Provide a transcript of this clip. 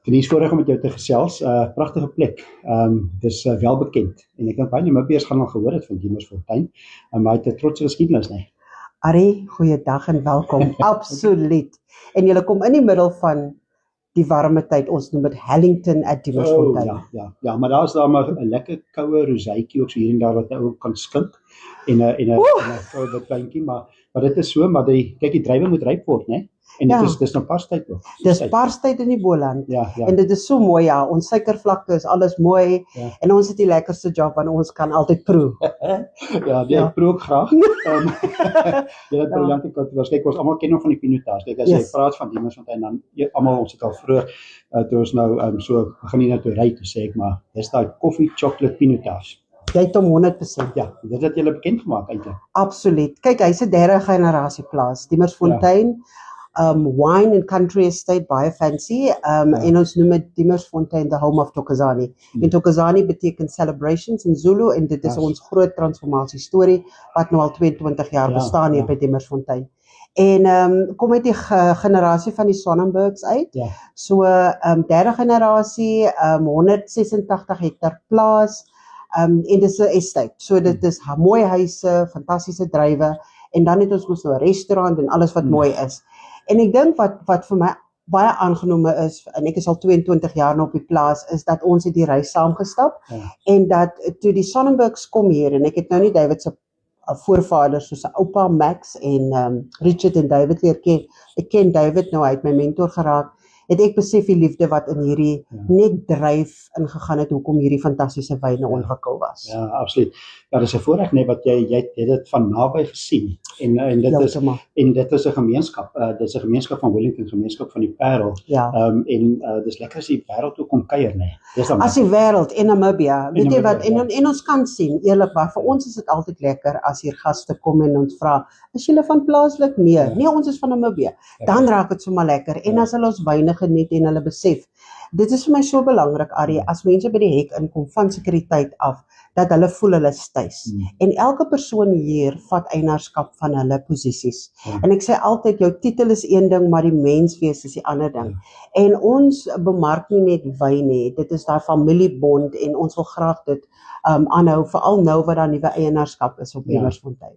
Geniet voorreg om met jou te gesels, pragtige plek, dis wel bekend, en ek dink baie Namibiërs gaan al gehoor het van Diemelsfontein, maar hy het 'n trotse geskiedenis, nee. Arie, goeiedag en welkom, absoluut. En julle kom in die middel van die warme tyd, ons noem dit Hellington at Diemelsfontein. Ja, maar daar is daar maar 'n lekker koue rozytjie ook so hier en daar wat ou kan skink, en 'n koue wit wyntjie, maar dit is so, maar kyk, die druiwe moet ryp word, né? En dis nou parstyd ook. Dis parstyd in die Boland. Ja. En dit is so mooi, ja. Ons suikervlakte is alles mooi. Ja. En ons het die lekkerste job, want ons kan altyd proe. Ek proe ook graag. Jy het briljante kultuur. Kyk, ons almal ken hom van die pinotage. Kyk, as jy praat van Diemelsfontein, dan almal, ons het al vroeër, toe ons nou so begin hier nou te ry, toe sê ek maar, dis daai koffie chocolate pinotage. Jy het hom 100%. Ja, dit het julle bekend gemaak eintlik. Absoluut. Kyk, hy's 'n derde generasie plaas. Diemelsfontein. Wine and country estate, baie fancy, en ons noem dit Diemelsfontein, the home of Thokozani. En Thokozani beteken celebrations in Zulu, en dit is ons groot transformasie storie, wat nou al 22 jaar bestaan hier by Diemelsfontein. En kom uit die generasie van die Sonnenbergs uit, so derde generasie, 186 hektar plaas, en dit is 'n estate, so dit is mooi huise, fantastiese druiwe, en dan het ons mos nou 'n restaurant en alles wat mooi is. En ek dink wat vir my baie aangenome is, en ek is al 22 jaar nou op die plaas, is dat ons het die reis saamgestap, en dat toe die Sonnenbergs kom hier, en ek het nou nie David se voorvaders soos sy oupa Max en Richard en David leer ken. Ek ken David nou, hy het my mentor geraak, het ek besef die liefde wat in hierdie net dryf ingegaan het, hoekom hierdie fantastiese wyne ontwikkel was. Ja, absoluut. Ja, dis 'n voorreg, nee, wat jy het dit van naby gesien, en dit is 'n gemeenskap, dis 'n gemeenskap van Wellington, gemeenskap van die Parel, dis lekker as die wêreld ook kom kuier, nee. As die wêreld en Namibia, weet jy wat, en ons kan sien, eerlikwaar, vir ons is dit altyd lekker as hier gaste kom en ons vra, is julle van plaaslik? Nee, ons is van Namibia. Dan raak dit sommer lekker, en as hulle ons wyne geniet en hulle besef, dit is vir my so belangrik, Arie, as mense by die hek inkom van sekuriteit af, dat hulle voel hulle is tuis. En elke persoon hier vat eienaarskap van hulle posisies. En ek sê altyd, jou titel is een ding, maar die menswees is die ander ding. En ons bemark nie net wyn nie, dit is daai familiebond, en ons wil graag dit aanhou, veral nou wat daar nuwe eienaarskap is op Diemelsfontein.